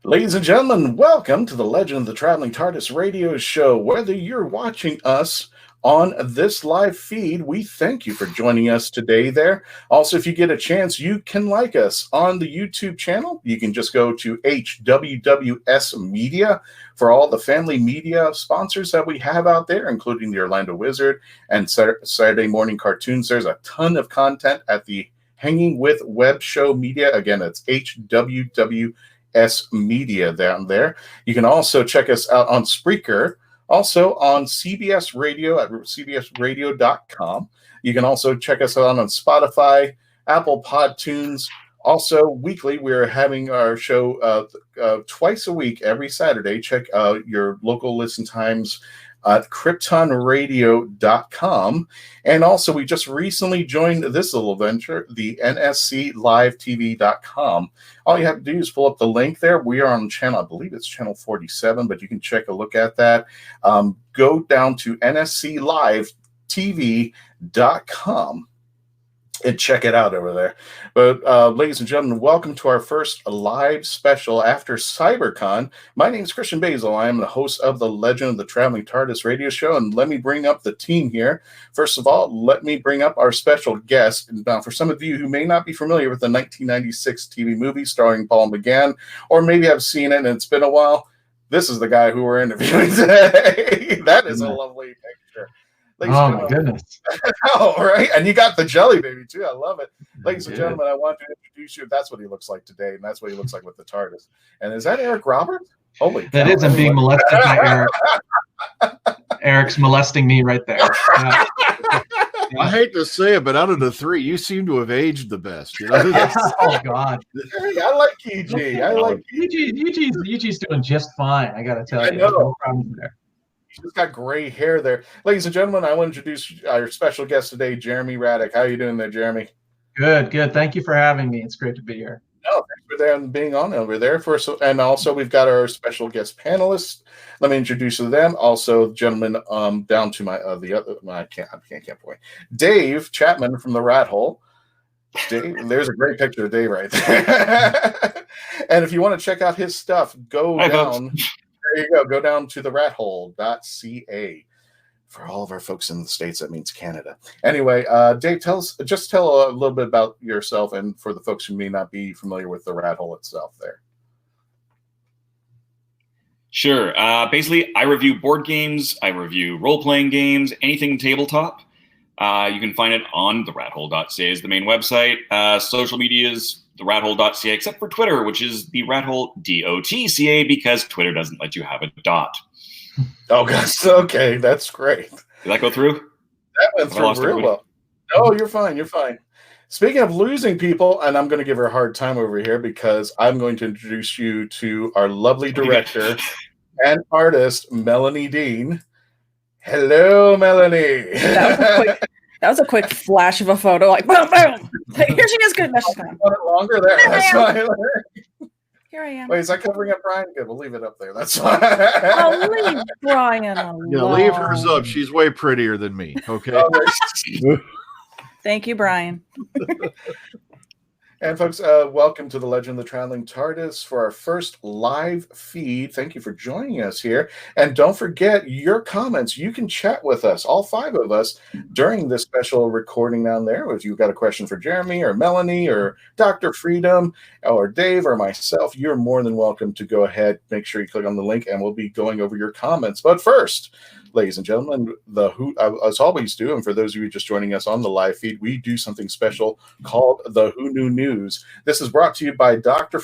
Ladies and gentlemen, welcome to the Legend of the Traveling Tardis radio show. Whether you're watching us on this live feed, we thank you for joining us today there. Also, if you get a chance, you can like us on the YouTube channel. You can just go to HWWS Media for all the family media sponsors that we have out there, including the Orlando Wizard and Saturday Morning Cartoons. There's a ton of content at the Hanging with Web Show Media. Again, it's HWWS Media down there. You can also check us out on Spreaker, also on CBS Radio at cbsradio.com. You can also check us out on Spotify, Apple PodTunes. Also, weekly, we're having our show twice a week, every Saturday. Check your local listen times at kryptonradio.com. And also, we just recently joined this little venture, the nsclivetv.com. All you have to do is pull up the link there. We are on channel, I believe it's channel 47, but you can check a look at that. Go down to nsclivetv.com and check it out over there. But ladies and gentlemen, welcome to our first live special after Cybercon. My name is Christian Basil. I am the host of the Legend of the Traveling Tardis radio show, and let me bring up the team here. First of all, let me bring up our special guest. Now, for some of you who may not be familiar with the 1996 TV movie starring Paul McGann, or maybe have seen it and it's been a while, this is the guy who we're interviewing today. That is a lovely picture. Oh, my goodness. Oh, right. And you got the jelly baby, too. I love it. Ladies and gentlemen, I want to introduce you. That's what he looks like today, and that's what he looks like with the TARDIS. And is that Eric Roberts? Holy That cow. is, I'm being molested by Eric. Eric's molesting me right there. Yeah. I hate to say it, but out of the three, you seem to have aged the best. You know? Oh, God. I like Yee Jee. I like Yee Jee's doing just fine, I got to tell you. know. No problem there. She's got gray hair there. Ladies and gentlemen, I want to introduce our special guest today, Jeremy Radick. How are you doing there, Jeremy? Good. Thank you for having me. It's great to be here. No, thanks for there and being on over there. And also, we've got our special guest panelists. Let me introduce them. Also, gentlemen, down to my the other. I can't point. Dave Chapman from the Rat Hole. Dave, there's a great picture of Dave right there. And if you want to check out his stuff, go down. There you go. Go down to the rathole.ca. For all of our folks in the States, that means Canada. Anyway, Dave, tell a little bit about yourself, and for the folks who may not be familiar with the Rat Hole itself there. Sure. Basically, I review board games, I review role-playing games, anything tabletop. You can find it on the rathole.ca is the main website. Social medias, the rathole.ca, except for Twitter, which is the rathole DOTCA, because Twitter doesn't let you have a dot. Oh, gosh. Okay, that's great. Did that go through? That went through real well. No, you're fine. You're fine. Speaking of losing people, and I'm going to give her a hard time over here because I'm going to introduce you to our lovely director and artist, Melanie Dean. Hello, Melanie. That was a quick flash of a photo, like boom, boom. Here she is. Good. She's gone. Longer there. That's fine. Here I am. Wait, is that covering up Brian? Good, we'll leave it up there. That's fine. Oh, leave Brian alone. Yeah, leave hers up. She's way prettier than me. Okay. Thank you, Brian. And folks, welcome to the Legend of the Traveling Tardis for our first live feed. Thank you for joining us here. And don't forget your comments. You can chat with us, all five of us, during this special recording down there. If you've got a question for Jeremy or Melanie or Dr. Freedom or Dave or myself, you're more than welcome to go ahead. Make sure you click on the link and we'll be going over your comments. But first, ladies and gentlemen, as always do, and for those of you just joining us on the live feed, we do something special called the Who Knew News. This is brought to you by Dr.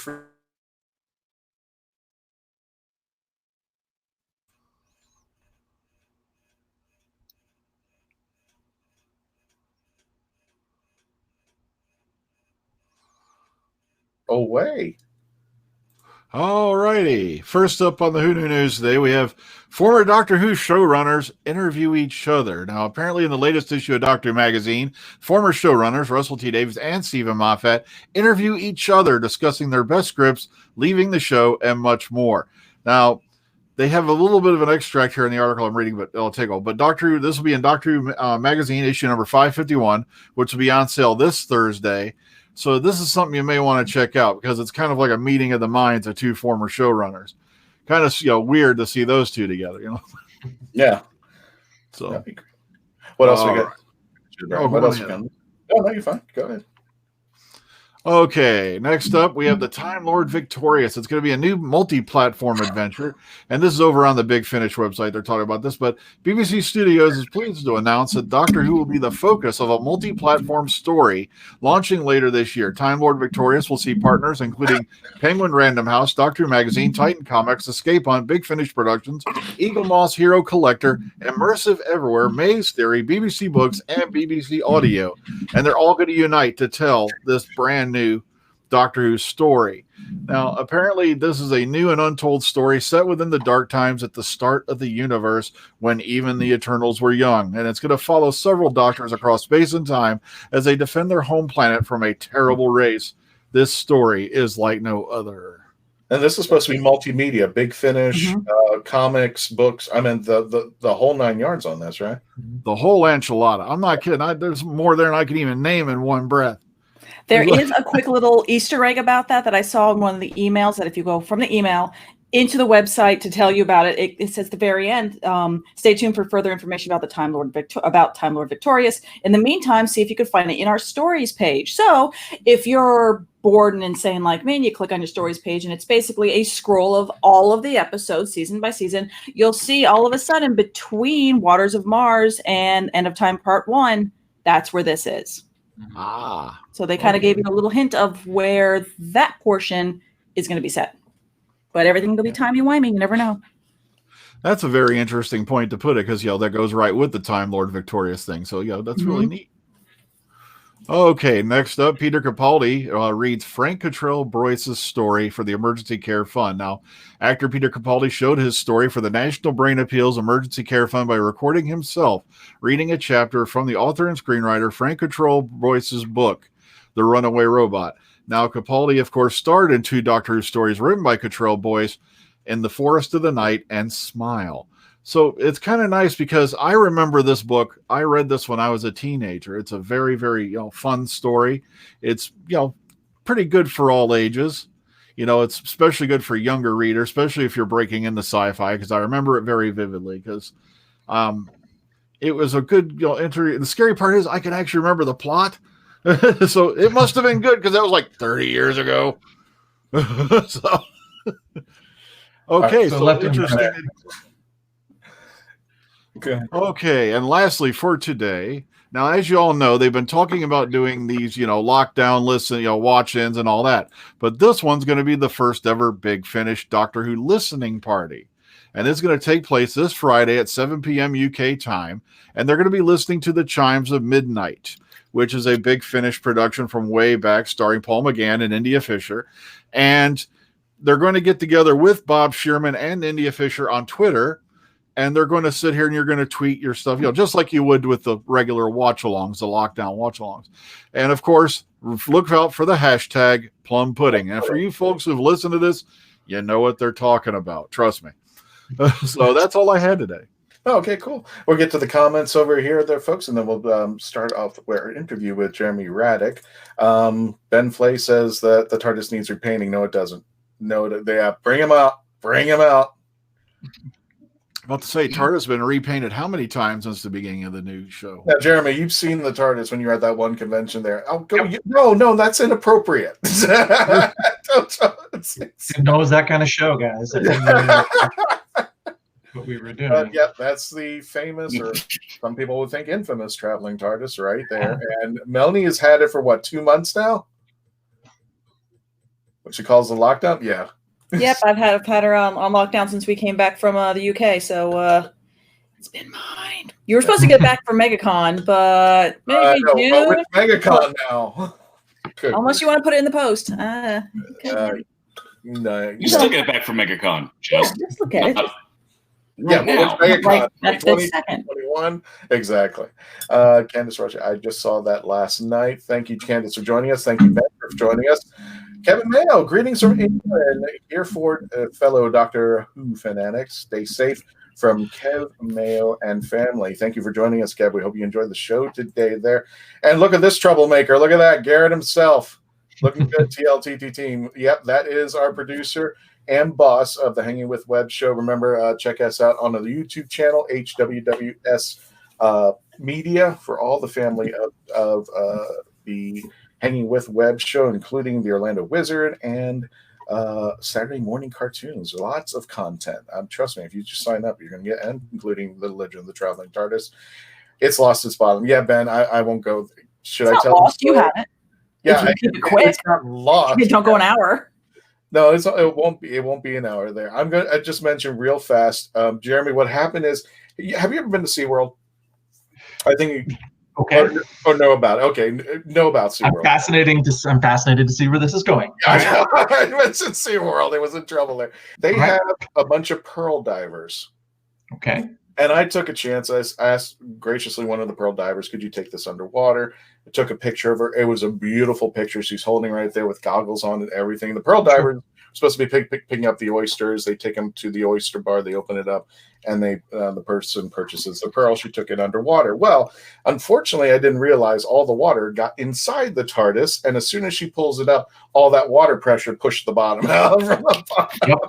Away. All righty. First up on the Who Knew News today, we have former Doctor Who showrunners interview each other. Now, apparently in the latest issue of Doctor Who magazine, former showrunners Russell T. Davies and Stephen Moffat interview each other, discussing their best scripts, leaving the show, and much more. Now, they have a little bit of an extract here in the article I'm reading, but it'll take all. But Doctor Who, this will be in Doctor Who magazine issue number 551, which will be on sale this Thursday. So this is something you may want to check out because it's kind of like a meeting of the minds of two former showrunners. Kind of weird to see those two together, Yeah. So That'd be great. What else we got? Oh, What else we got? Oh, no, you're fine. Go ahead. Okay, next up, we have the Time Lord Victorious. It's going to be a new multi-platform adventure, and this is over on the Big Finish website. They're talking about this, but BBC Studios is pleased to announce that Doctor Who will be the focus of a multi-platform story launching later this year. Time Lord Victorious will see partners including Penguin Random House, Doctor Who Magazine, Titan Comics, Escape Hunt, Big Finish Productions, Eagle Moss, Hero Collector, Immersive Everywhere, Maze Theory, BBC Books, and BBC Audio, and they're all going to unite to tell this brand new Doctor Who story. Now, apparently, this is a new and untold story set within the dark times at the start of the universe when even the Eternals were young, and it's going to follow several Doctors across space and time as they defend their home planet from a terrible race. This story is like no other. And this is supposed to be multimedia, Big Finish, comics, books. I mean, the whole 9 yards on this, right? The whole enchilada. I'm not kidding. There's more there than I can even name in one breath. There is a quick little Easter egg about that I saw in one of the emails, that if you go from the email into the website to tell you about it, it says at the very end, stay tuned for further information about the Time Lord Victorious. In the meantime, see if you could find it in our stories page. So if you're bored and insane like me, and you click on your stories page, and it's basically a scroll of all of the episodes, season by season, you'll see all of a sudden between Waters of Mars and End of Time Part 1, that's where this is. So they kind of gave you a little hint of where that portion is going to be set. But everything will be timey-wimey. You never know. That's a very interesting point to put it, because that goes right with the Time Lord Victorious thing. So that's really neat. Okay, next up, Peter Capaldi reads Frank Cottrell Boyce's story for the Emergency Care Fund. Now, actor Peter Capaldi showed his story for the National Brain Appeals Emergency Care Fund by recording himself reading a chapter from the author and screenwriter Frank Cottrell Boyce's book, The Runaway Robot. Now, Capaldi, of course, starred in 2 Doctor Who stories written by Cottrell Boyce, In the Forest of the Night and Smile. So it's kind of nice because I remember this book. I read this when I was a teenager. It's a very, very fun story. It's pretty good for all ages. It's especially good for younger readers, especially if you're breaking into sci-fi, because I remember it very vividly because it was a good entry. The scary part is I can actually remember the plot. So it must have been good because that was like 30 years ago. So okay, so interesting. Okay, and lastly for today, now as you all know, they've been talking about doing these, lockdown listen, watch-ins and all that. But this one's going to be the first ever Big Finish Doctor Who listening party. And it's going to take place this Friday at 7 p.m. UK time. And they're going to be listening to The Chimes of Midnight, which is a Big Finish production from way back starring Paul McGann and India Fisher. And they're going to get together with Bob Shearman and India Fisher on Twitter. And they're going to sit here and you're going to tweet your stuff, just like you would with the regular watch-alongs, the lockdown watch-alongs. And, of course, look out for the hashtag plum pudding. And for you folks who've listened to this, you know what they're talking about. Trust me. So that's all I had today. Okay, cool. We'll get to the comments over here there, folks, and then we'll start off with our interview with Jeremy Radick. Ben Flay says that the TARDIS needs repainting. No, it doesn't. No, bring him out. Bring him out. About to say, TARDIS has been repainted how many times since the beginning of the new show? Now, Jeremy, you've seen the TARDIS when you were at that one convention there. Oh, no, that's inappropriate. Didn't know it was that kind of show, guys. I didn't know what we were doing. Yeah, that's the famous, or some people would think infamous, traveling TARDIS right there. And Melanie has had it for, 2 months now? What she calls the lockdown? Yeah. Yep, I've had her on lockdown since we came back from the UK, so it's been mine. You were supposed to get back for MegaCon, but maybe June. With MegaCon now. Unless you want to put it in the post. No, you still get back from MegaCon. Just look at it. Yeah, now. MegaCon That's the second. 2021. Exactly. Candice Russia, I just saw that last night. Thank you, Candice, for joining us. Thank you, Ben, for joining us. Kevin Mayo, greetings from England. Here for fellow Doctor Who fanatics. Stay safe from Kev Mayo and family. Thank you for joining us, Kev. We hope you enjoyed the show today there. And look at this troublemaker. Look at that. Gareth himself. Looking good, TLTT team. Yep, that is our producer and boss of the Hanging with Web show. Remember, check us out on the YouTube channel, HWWS Media, for all the family of the Hanging with Web show, including the Orlando Wizard and Saturday morning cartoons. Lots of content. Trust me, if you just sign up, you're going to get, and including the Legend of the Traveling Tardis. It's lost its bottom. Yeah, Ben, I won't go. Should It's I tell lost. You have it. Yeah, keep it quick. It's not lost. Don't go an hour. No, it won't be. It won't be an hour there. I just mentioned real fast, Jeremy. What happened is, have you ever been to SeaWorld? I think. Okay. Or know about it. Okay, know about SeaWorld. I'm fascinated to see where this is going. I mentioned SeaWorld. It was in trouble there. They have a bunch of pearl divers. Okay. And I took a chance. I asked graciously one of the pearl divers, could you take this underwater? I took a picture of her. It was a beautiful picture. She's holding right there with goggles on and everything. The pearl divers are supposed to be picking up the oysters. They take them to the oyster bar. They open it up, and the person purchases the pearl. She took it underwater. Well, unfortunately, I didn't realize all the water got inside the TARDIS, and as soon as she pulls it up, all that water pressure pushed the bottom out from the bottom. Yep.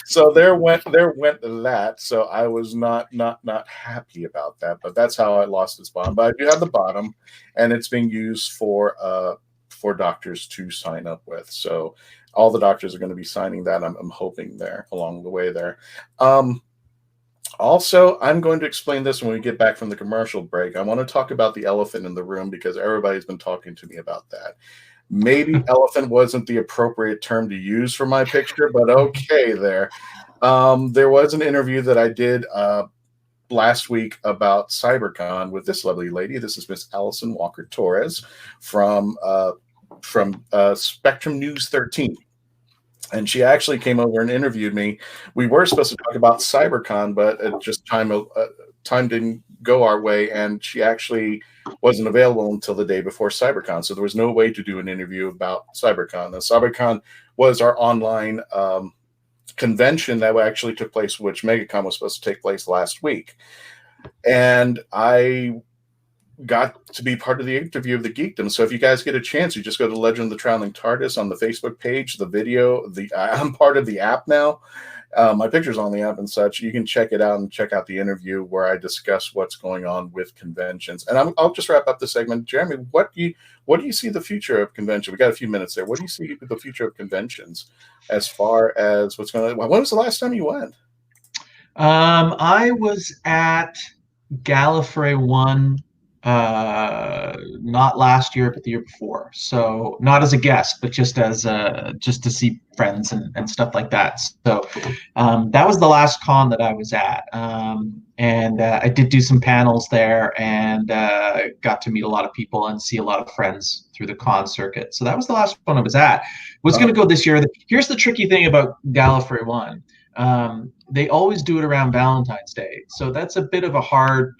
So there went that. So I was not happy about that. But that's how I lost its bottom. But I do have the bottom, and it's being used for doctors to sign up with. So all the doctors are going to be signing that. I'm hoping there along the way there. Also, I'm going to explain this when we get back from the commercial break. I want to talk about the elephant in the room because everybody's been talking to me about that. Maybe elephant wasn't the appropriate term to use for my picture, but okay there. There was an interview that I did last week about Cybercon with this lovely lady. This is Miss Allison Walker Torres from Spectrum News 13. And she actually came over and interviewed me. We were supposed to talk about Cybercon, but it just time didn't go our way, and she actually wasn't available until the day before Cybercon. So there was no way to do an interview about Cybercon. Now, Cybercon was our online convention that actually took place, which MegaCon was supposed to take place last week. And I got to be part of the interview of the Geekdom. So if you guys get a chance, you just go to Legend of the Traveling TARDIS on the Facebook page, the video. I'm part of the app now. My picture's on the app and such. You can check it out and check out the interview where I discuss what's going on with conventions. And I'll just wrap up the segment. Jeremy, what do you see the future of convention? We got a few minutes there. What do you see the future of conventions as far as what's going on? When was the last time you went? I was at Gallifrey 1. Not last year, but the year before. So not as a guest, but just to see friends and stuff like that. So that was the last con that I was at. And I did do some panels there and got to meet a lot of people and see a lot of friends through the con circuit. So that was the last one I was at. Was going to go this year. Here's the tricky thing about Gallifrey 1. They always do it around Valentine's Day. So that's a bit of a hard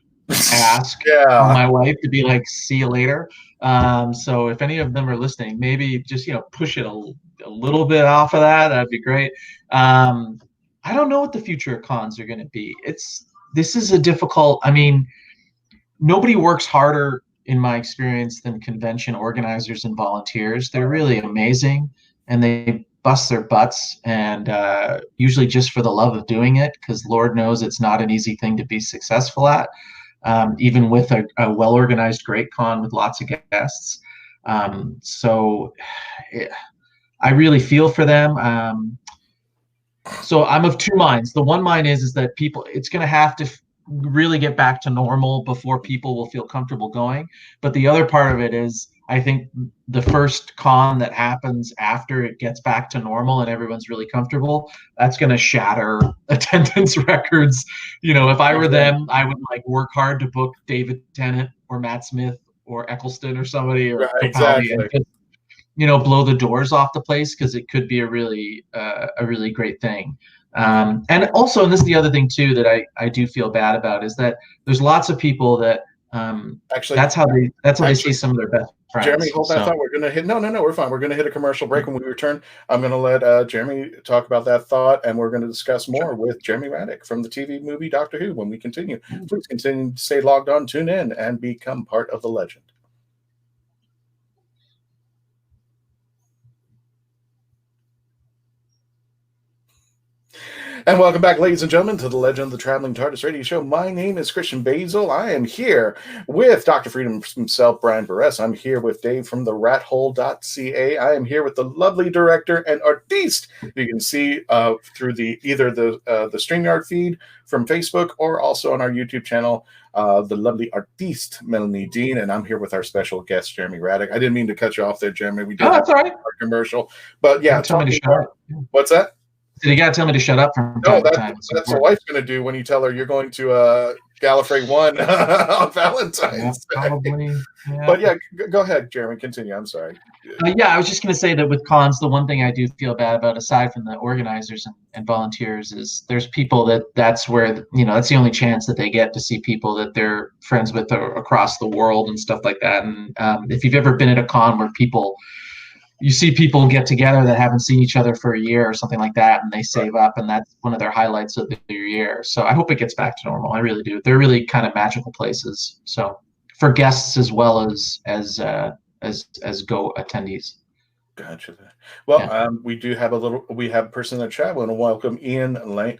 ask my wife to be like, see you later. So if any of them are listening, maybe just push it a little bit off of that. That'd be great. I don't know what the future of cons are going to be. This is a difficult. I mean, nobody works harder in my experience than convention organizers and volunteers. They're really amazing, and they bust their butts, and usually just for the love of doing it, because Lord knows it's not an easy thing to be successful at. Even with a well-organized great con with lots of guests. So I really feel for them. So I'm of two minds. The one mind is that it's going to have to really get back to normal before people will feel comfortable going. But the other part of it is, I think the first con that happens after it gets back to normal and everyone's really comfortable, that's going to shatter attendance records. If I were them, I would work hard to book David Tennant or Matt Smith or Eccleston or somebody or exactly. And just, blow the doors off the place, because it could be a really great thing. And also, and this is the other thing too that I do feel bad about, is that there's lots of people that actually that's how they see some of their best friends. Jeremy, hold that thought. We're going to hit no, we're fine. We're going to hit a commercial break. When we return, I'm going to let Jeremy talk about that thought, and we're going to discuss more with Jeremy Radick from the TV movie Doctor Who when we continue. Please continue to stay logged on, tune in, and become part of the legend. And welcome back, ladies and gentlemen, to the Legend of the Traveling Tardis Radio Show. My name is Christian Basil. I am here with Dr. Freedom himself, Brian Barres. I'm here with Dave from the rathole.ca. I am here with the lovely director and artiste you can see through either the StreamYard feed from Facebook or also on our YouTube channel, the lovely artiste Melanie Dean. And I'm here with our special guest, Jeremy Radick. I didn't mean to cut you off there, Jeremy. We did that's all right. our commercial. But yeah, tell me to shut up. What's that? You got to tell me to shut up from time to time. That's what wife's going to do when you tell her you're going to Gallifrey 1 on Valentine's Day. Probably, yeah. But yeah, go ahead, Jeremy. Continue. I'm sorry. I was just going to say that with cons, the one thing I do feel bad about, aside from the organizers and volunteers, is there's people that's where, that's the only chance that they get to see people that they're friends with across the world and stuff like that. And if you've ever been at a con where you see people get together that haven't seen each other for a year or something like that, and they save up, and that's one of their highlights of their year. So I hope it gets back to normal. I really do. They're really kind of magical places. So for guests as well as go attendees. Gotcha. Well, we have a person in the chat. I want to welcome Ian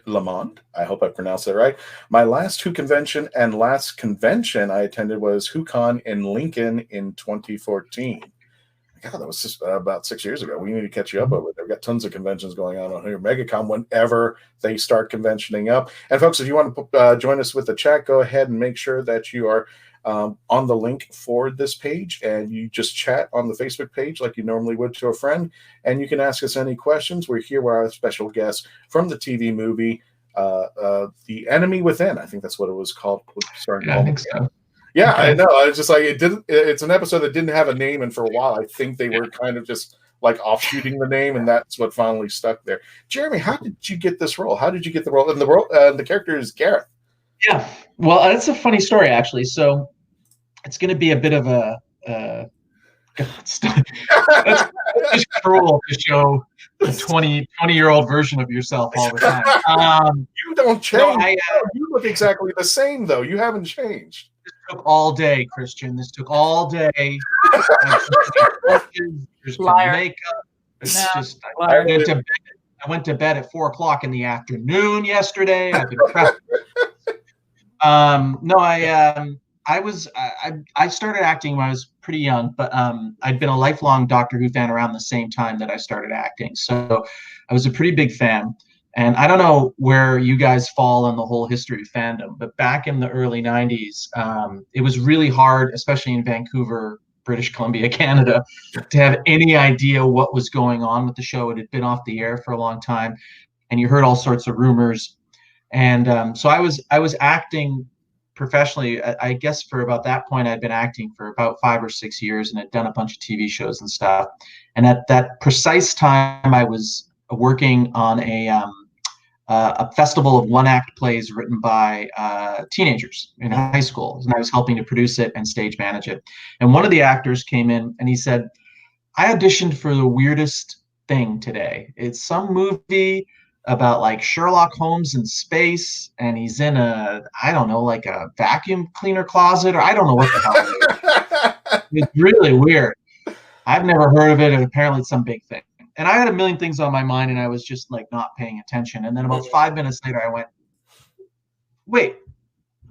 Lamond. I hope I pronounced that right. My last Who convention and last convention I attended was WhoCon in Lincoln in 2014. God, that was just about 6 years ago. We need to catch you up over there. We've got tons of conventions going on here. MegaCon, whenever they start conventioning up. And folks, if you want to join us with the chat, go ahead and make sure that you are on the link for this page, and you just chat on the Facebook page like you normally would to a friend, and you can ask us any questions. We're here with our special guest from the TV movie, The Enemy Within. I think that's what it was called. I think so. Yeah, okay. I know. I was just like, it's an episode that didn't have a name, and for a while, I think they were kind of just like offshooting the name, and that's what finally stuck there. Jeremy, how did you get this role? How did you get the role? And the character is Gareth. Yeah, well, that's a funny story, actually. So it's going to be a bit of a that's just cruel to show the 20-year-old version of yourself all the time. You don't change. You look exactly the same, though. You haven't changed. This took all day, Christian. This took all day. There's makeup. It's just I went to bed at 4:00 in the afternoon yesterday. I've been prepped. I started acting when I was pretty young, but I'd been a lifelong Doctor Who fan around the same time that I started acting. So I was a pretty big fan. And I don't know where you guys fall in the whole history of fandom, but back in the early 90s, it was really hard, especially in Vancouver, British Columbia, Canada, to have any idea what was going on with the show. It had been off the air for a long time, and you heard all sorts of rumors. And so I was acting professionally. I guess for about that point, I'd been acting for about 5 or 6 years and had done a bunch of TV shows and stuff. And at that precise time, I was working on a festival of one-act plays written by teenagers in high school, and I was helping to produce it and stage manage it. And one of the actors came in and he said, "I auditioned for the weirdest thing today. It's some movie about like Sherlock Holmes in space, and he's in like a vacuum cleaner closet, or I don't know what the hell it is. It's really weird. I've never heard of it, and apparently it's some big thing." And I had a million things on my mind, and I was just like not paying attention. And then about 5 minutes later, I went, "Wait,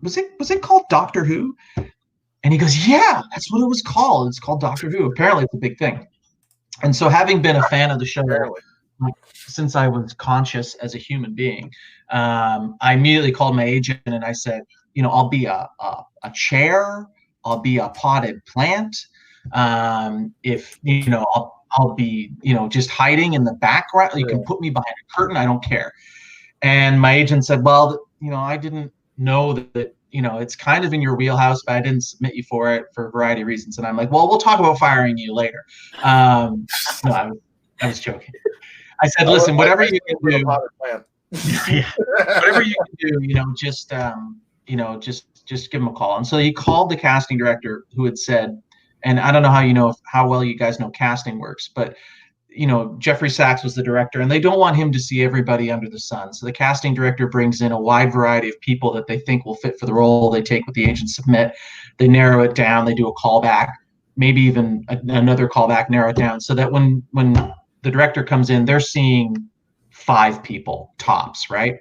was it called Doctor Who?" And he goes, "Yeah, that's what it was called. It's called Doctor Who. Apparently it's a big thing." And so having been a fan of the show since I was conscious as a human being, I immediately called my agent and I said, "I'll be a chair. I'll be a potted plant. I'll be, just hiding in the background. You can put me behind a curtain. I don't care." And my agent said, "Well, I didn't know that, it's kind of in your wheelhouse, but I didn't submit you for it for a variety of reasons." And I'm like, "Well, we'll talk about firing you later." No, I was joking. I said, "Listen, whatever you can do, whatever you can do, just give him a call." And so he called the casting director, who had said, and I don't know how well you guys know casting works, but Jeffrey Sachs was the director, and they don't want him to see everybody under the sun. So the casting director brings in a wide variety of people that they think will fit for the role. They take what the agents submit, they narrow it down, they do a callback, maybe even another callback, narrow it down, so that when the director comes in, they're seeing 5 people tops, right?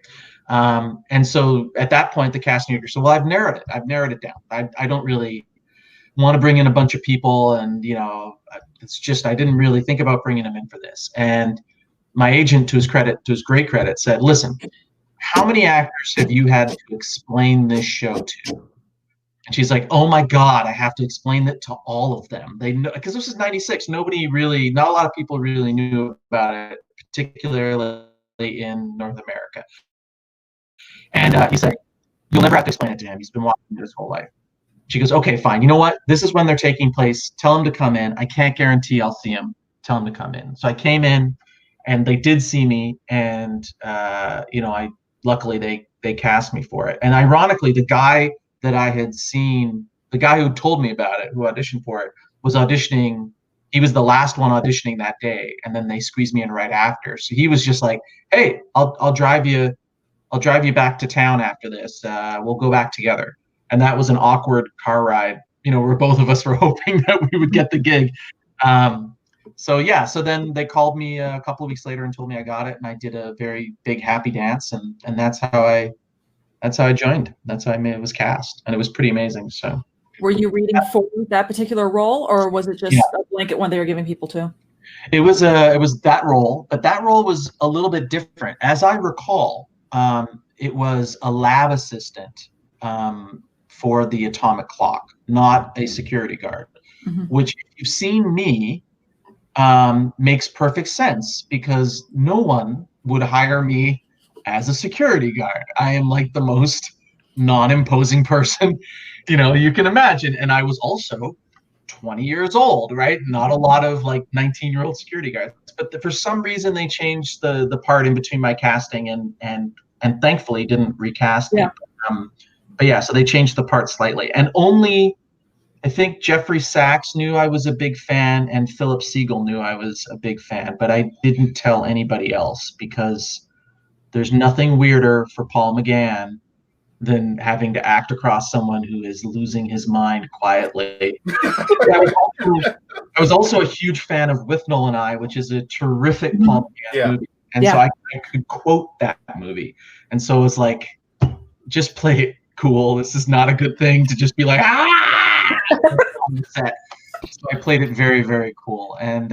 And so at that point, the casting director said, well, I've narrowed it down. I don't really want to bring in a bunch of people, and it's just, I didn't really think about bringing them in for this. And my agent, to his great credit, said, listen, how many actors have you had to explain this show to? And she's like, oh my God, I have to explain it to all of them. They know, because this is 96. Not a lot of people really knew about it, particularly in North America. And he said, you'll never have to explain it to him. He's been watching it his whole life. She goes, okay, fine. You know what? This is when they're taking place. Tell him to come in. I can't guarantee I'll see him. Tell him to come in. So I came in, and they did see me, and luckily they cast me for it. And ironically, the guy that I had seen, the guy who told me about it, who auditioned for it, was auditioning. He was the last one auditioning that day, and then they squeezed me in right after. So he was just like, hey, I'll drive you back to town after this. We'll go back together. And that was an awkward car ride, where both of us were hoping that we would get the gig. So then they called me a couple of weeks later and told me I got it, and I did a very big happy dance, and that's how I joined. That's how I was cast, and it was pretty amazing. So, were you reading for that particular role, or was it just a blanket one they were giving people to? It was that role, but that role was a little bit different, as I recall. It was a lab assistant for the atomic clock, not a security guard. Mm-hmm. Which, if you've seen me, makes perfect sense, because no one would hire me as a security guard. I am like the most non-imposing person, you can imagine. And I was also 20 years old, right? Not a lot of 19-year-old security guards. But for some reason, they changed the part in between my casting and thankfully didn't recast me. So they changed the part slightly. And only, I think, Jeffrey Sachs knew I was a big fan, and Philip Siegel knew I was a big fan, but I didn't tell anybody else, because there's nothing weirder for Paul McGann than having to act across someone who is losing his mind quietly. I was also a huge fan of With Noel and I, which is a terrific Paul McGann movie. And so I could quote that movie. And so it was like, just play it cool. This is not a good thing to just be like, ah! on the set. So I played it very, very cool. And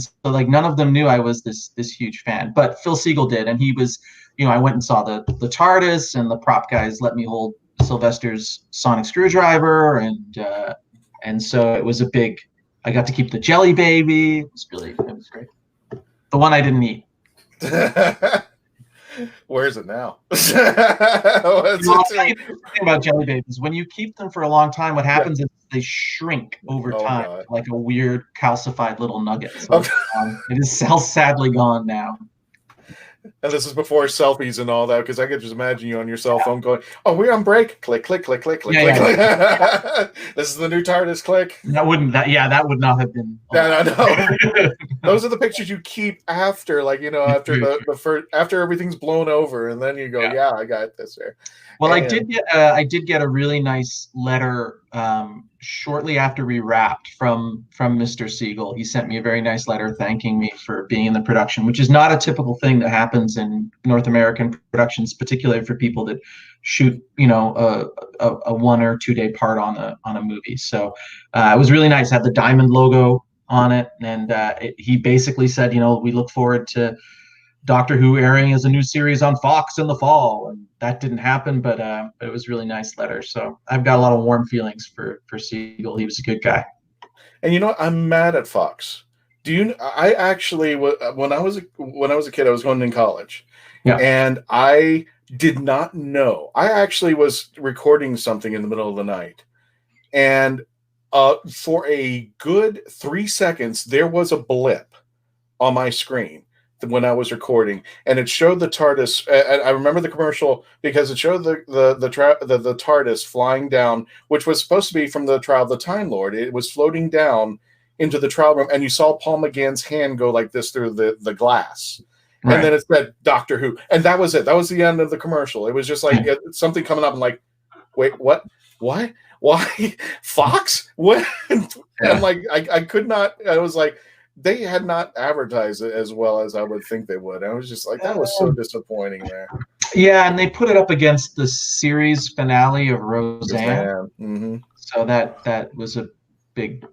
so none of them knew I was this huge fan. But Phil Siegel did. And he was, I went and saw the TARDIS, and the prop guys let me hold Sylvester's sonic screwdriver, and so it was I got to keep the jelly baby. It was great. The one I didn't eat. Where is it now? I'll tell you the thing about jelly babies. When you keep them for a long time, what happens is they shrink over time, like a weird calcified little nugget. So it is sadly gone now. And this is before selfies and all that, because I could just imagine you on your cell phone going, "Oh, we're on break. Click, click, click, click, click, click." This is the new TARDIS. Click. That would not have been. No. Those are the pictures you keep after, after the first, after everything's blown over, and then you go, "Yeah, I got this here." Well, I did get a really nice letter shortly after we wrapped from Mr. Siegel. He sent me a very nice letter thanking me for being in the production, which is not a typical thing that happens in North American productions, particularly for people that shoot, a 1 or 2 day part on a movie. So it was really nice. It had the diamond logo on it, and he basically said, we look forward to Doctor Who airing as a new series on Fox in the fall, and that didn't happen, but it was a really nice letter. So I've got a lot of warm feelings for Siegel. He was a good guy. And I'm mad at Fox. I actually, when I was a kid, I was going in college, and I did not know. I actually was recording something in the middle of the night, and for a good 3 seconds, there was a blip on my screen when I was recording, and it showed the TARDIS. And I remember the commercial because it showed the TARDIS flying down, which was supposed to be from the Trial of the Time Lord. It was floating down into the trial room, and you saw Paul McGann's hand go like this through the glass. Right. And then it said Doctor Who, and that was it. That was the end of the commercial. It was just like something coming up, and like, wait, what? Why? Fox? What? And I'm like, I could not. I was like, they had not advertised it as well as I would think they would. I was just like, that was so disappointing there. Yeah, and they put it up against the series finale of Roseanne. Mm-hmm. So that was a big.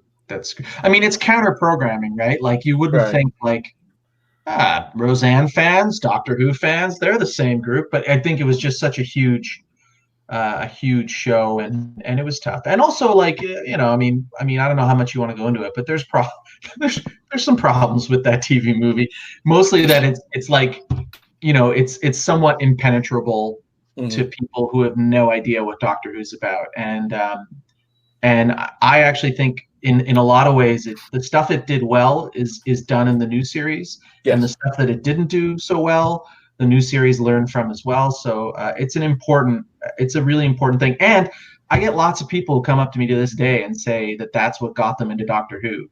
I mean, it's counter programming, right? Like you wouldn't think like Roseanne fans, Doctor Who fans, they're the same group, but I think it was just such a huge show, and it was tough. And also, like, you know, I mean, I don't know how much you want to go into it, but there's some problems with that TV movie. Mostly that it's like, you know, it's somewhat impenetrable to people who have no idea what Doctor Who's about, and I actually think in a lot of ways the stuff it did well is done in the new series, and the stuff that it didn't do so well, the new series learned from as well. So it's a really important thing. And I get lots of people who come up to me to this day and say that that's what got them into Doctor Who.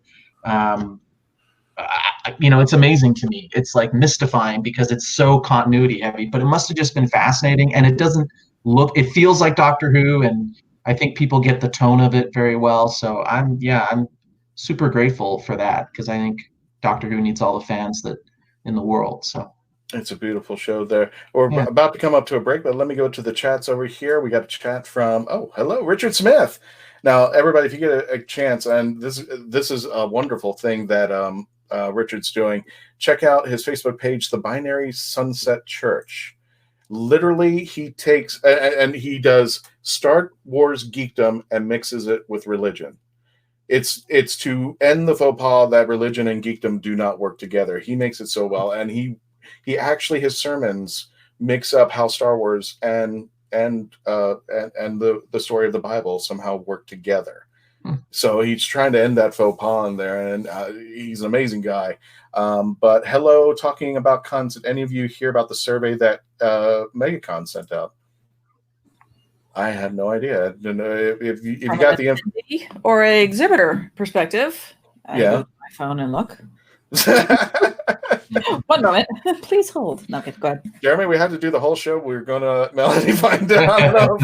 You know, it's amazing to me. It's like mystifying because it's so continuity heavy, but it must have just been fascinating. And it feels like Doctor Who, and I think people get the tone of it very well. So I'm super grateful for that, because I think Doctor Who needs all the fans in the world. So it's a beautiful show there. We're about to come up to a break, but let me go to the chats over here. We got a chat from, hello, Richard Smith. Now, everybody, if you get a chance, and this is a wonderful thing that Richard's doing, check out his Facebook page, The Binary Sunset Church. Literally, he takes and he does Star Wars geekdom and mixes it with religion. It's to end the faux pas that religion and geekdom do not work together. He makes it so well, and he actually, his sermons mix up how Star Wars and the story of the Bible somehow work together. So he's trying to end that faux pas in there, and he's an amazing guy. But hello, talking about cons, did any of you hear about the survey that MegaCon sent out? I had no idea. I don't know if you got the info or an exhibitor perspective. I go to my phone and look. 1 moment, please hold. No, okay, go ahead. Jeremy, we had to do the whole show. We were going to Melanie find out.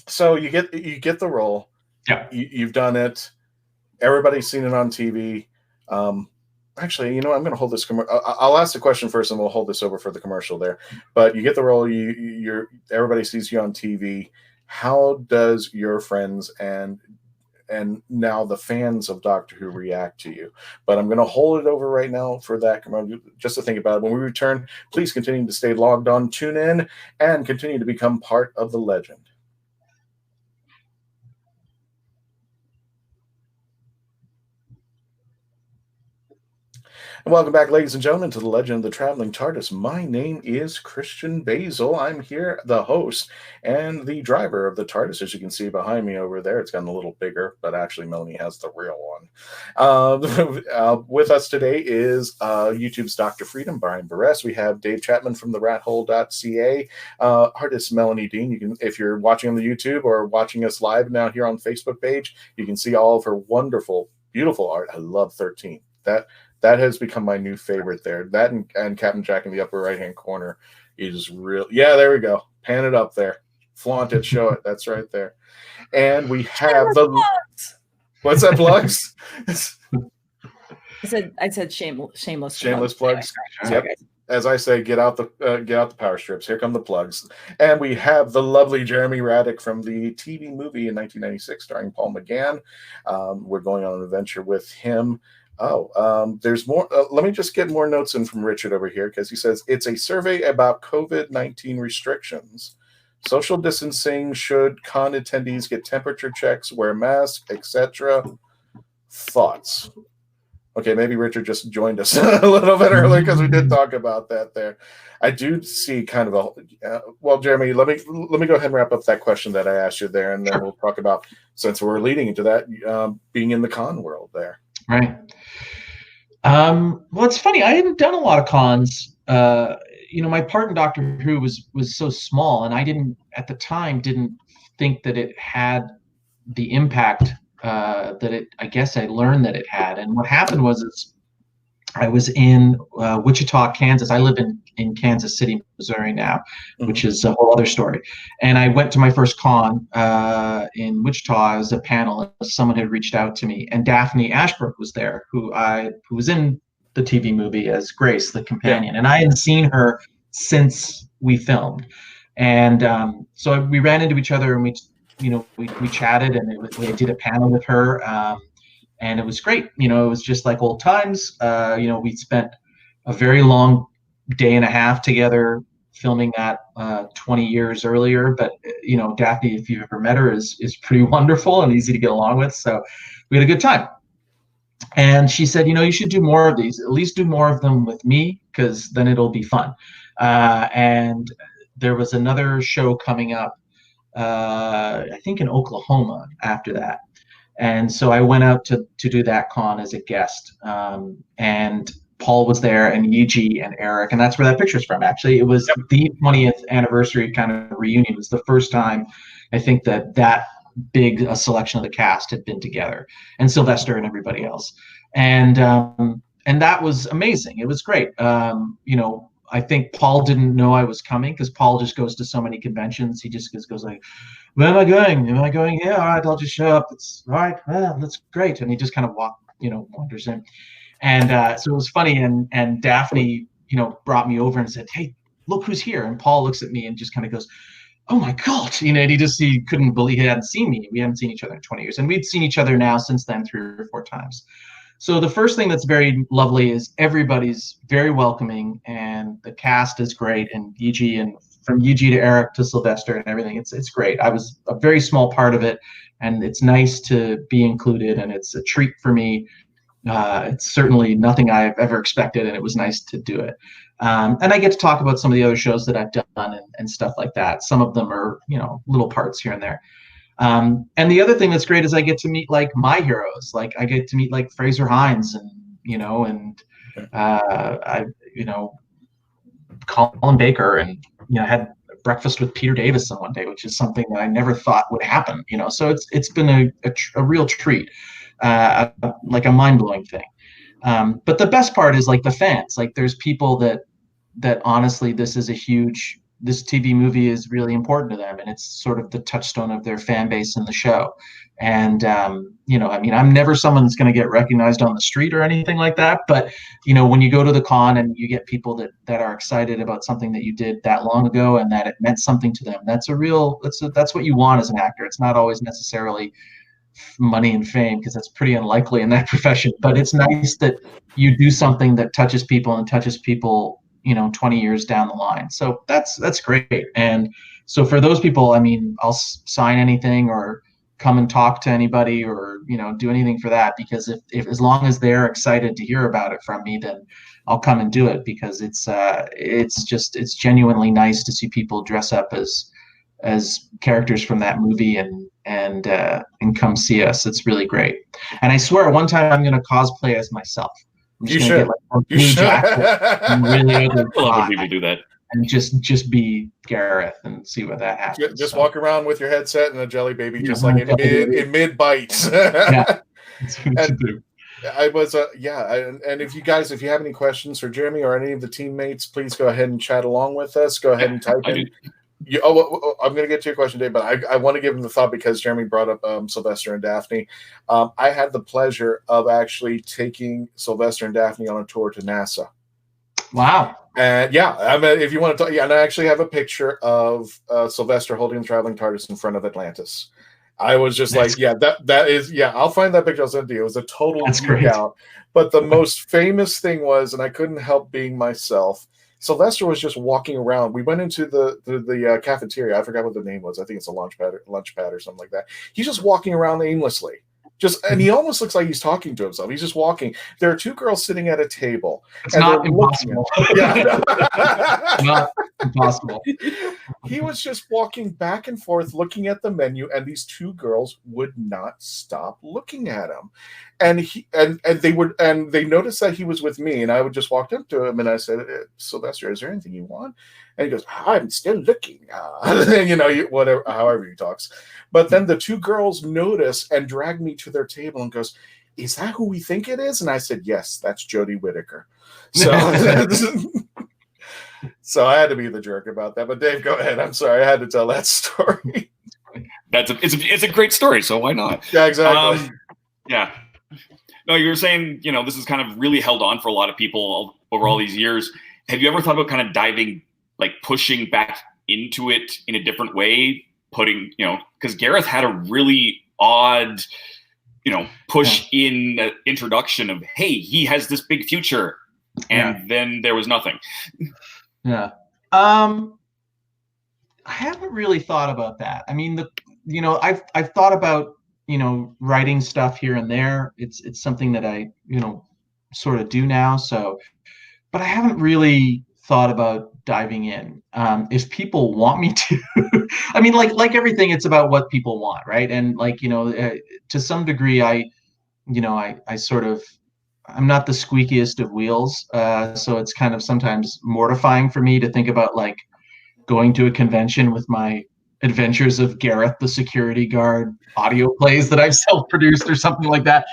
So you get the role. Yeah, you've done it. Everybody's seen it on TV. Actually, you know, I'm going to hold this. I'll ask the question first, and we'll hold this over for the commercial there. But you get the role. Everybody sees you on TV. How does your friends and now the fans of Doctor Who react to you? But I'm going to hold it over right now for that commercial, just to think about it. When we return, please continue to stay logged on, tune in, and continue to become part of the legend. And welcome back, ladies and gentlemen, to the Legend of the Traveling TARDIS. My name is Christian Basil. I'm here, the host and the driver of the TARDIS. As you can see behind me over there, it's gotten a little bigger, but actually Melanie has the real one. With us today is YouTube's Dr. Freedom, Brian Barres. We have Dave Chapman from the rathole.ca, artist Melanie Dean. You can, if you're watching on the YouTube or watching us live now here on Facebook page, you can see all of her wonderful, beautiful art. I love 13. That has become my new favorite there. That and Captain Jack in the upper right-hand corner is real. Yeah, there we go. Pan it up there. Flaunt it, show it. That's right there. And we have plugs. What's that, plugs? I said shameless plugs. Yep. As I say, get out the power strips. Here come the plugs. And we have the lovely Jeremy Radick from the TV movie in 1996 starring Paul McGann. We're going on an adventure with him. There's more. Let me just get more notes in from Richard over here, because he says it's a survey about COVID-19 restrictions. Social distancing, should con attendees get temperature checks, wear masks, etc. Thoughts? Okay, maybe Richard just joined us a little bit earlier, because we did talk about that there. I do see kind of a well, Jeremy, let me go ahead and wrap up that question that I asked you there, and then we'll talk about, since we're leading into that, being in the con world there. Right. Well, it's funny. I hadn't done a lot of cons. My part in Doctor Who was so small, and I didn't think that it had the impact that it. I guess I learned that it had. And what happened was I was in Wichita, Kansas. I live in in Kansas City, Missouri now, which is a whole other story. And I went to my first con in Wichita as a panelist. Someone had reached out to me, and Daphne Ashbrook was there, who was in the TV movie as Grace, the companion. And I hadn't seen her since we filmed. And so we ran into each other, and we chatted, and we did a panel with her. And it was great. It was just like old times. We spent a very long day and a half together filming that 20 years earlier. But, Daphne, if you've ever met her, is pretty wonderful and easy to get along with. So we had a good time. And she said, you should do more of these, at least do more of them with me, because then it'll be fun. And there was another show coming up, I think in Oklahoma after that. And so I went out to do that con as a guest. And Paul was there, and Yee Jee and Eric, and that's where that picture's from. Actually, it was the 20th anniversary kind of reunion. It was the first time I think that big a selection of the cast had been together, and Sylvester and everybody else. And that was amazing. It was great. I think Paul didn't know I was coming, because Paul just goes to so many conventions. He just goes like, "Where am I going? Am I going here? All right, I'll just show up. It's all right. Well, that's great." And he just kind of wanders in. And so it was funny. And Daphne, brought me over and said, "Hey, look who's here." And Paul looks at me and just kind of goes, "Oh my God." And he couldn't believe he hadn't seen me. We hadn't seen each other in 20 years. And we'd seen each other now since then 3 or 4 times. So the first thing that's very lovely is everybody's very welcoming, and the cast is great, and Yee Jee, and from Yee Jee to Eric to Sylvester and everything, it's great. I was a very small part of it, and it's nice to be included, and it's a treat for me. It's certainly nothing I've ever expected, and it was nice to do it. And I get to talk about some of the other shows that I've done and stuff like that. Some of them are, little parts here and there. And the other thing that's great is I get to meet like my heroes. Like I get to meet like Fraser Hines and Colin Baker, and I had breakfast with Peter Davison one day, which is something that I never thought would happen. So it's been a real treat, like a mind-blowing thing. But the best part is like the fans. Like there's people that honestly, this TV movie is really important to them, and it's sort of the touchstone of their fan base in the show. And I'm never someone that's going to get recognized on the street or anything like that, but when you go to the con and you get people that are excited about something that you did that long ago and that it meant something to them, that's what you want as an actor. It's not always necessarily money and fame, because that's pretty unlikely in that profession, but it's nice that you do something that touches people 20 years down the line. So that's great. And so for those people, I'll sign anything or come and talk to anybody or, do anything for that, because if as long as they're excited to hear about it from me, then I'll come and do it, because it's genuinely nice to see people dress up as characters from that movie and come see us. It's really great. And I swear one time I'm going to cosplay as myself. You should. You should. Really I love when people do that. And just be Gareth and see what that happens. Just walk around with your headset and a jelly baby, just like in mid bites. Yeah. That's what you do. I was and if you have any questions for Jeremy or any of the teammates, please go ahead and chat along with us. Go ahead and type in. I'm going to get to your question, Dave, but I want to give him the thought, because Jeremy brought up Sylvester and Daphne. I had the pleasure of actually taking Sylvester and Daphne on a tour to NASA. Wow. And if you want to talk, and I actually have a picture of Sylvester holding the traveling TARDIS in front of Atlantis. I was just that is, I'll find that picture. I'll send it to you. It was a total geek out. But the most famous thing was, and I couldn't help being myself, Sylvester was just walking around. We went into the cafeteria. I forgot what the name was. I think it's a lunch pad or something like that. He's just walking around aimlessly. And he almost looks like he's talking to himself. He's just walking. There are 2 girls sitting at a table. It's not impossible. Not impossible. He was just walking back and forth, looking at the menu, and these 2 girls would not stop looking at him. And they noticed that he was with me, and I would just walk up to him and I said, "Sylvester, is there anything you want?" And he goes, "I'm still looking." Whatever, however he talks. But then the 2 girls notice and drag me to their table and goes, "Is that who we think it is?" And I said, "Yes, that's Jodie Whittaker." So So I had to be the jerk about that. But Dave, go ahead. I'm sorry, I had to tell that story. It's a great story, so why not? Yeah, exactly. Yeah. No, you were saying, this is kind of really held on for a lot of people over all these years. Have you ever thought about kind of diving, like pushing back into it in a different way? Putting, because Gareth had a really odd, push in the introduction of, hey, he has this big future. And then there was nothing. Yeah. I haven't really thought about that. I mean, I've thought about, writing stuff here and there. It's something that I, sort of do now. So, but I haven't really thought about diving in. If people want me to, I mean, like everything, it's about what people want, right? And like, to some degree, I sort of, I'm not the squeakiest of wheels. So it's kind of sometimes mortifying for me to think about like going to a convention with my Adventures of Gareth the Security Guard audio plays that I've self-produced or something like that.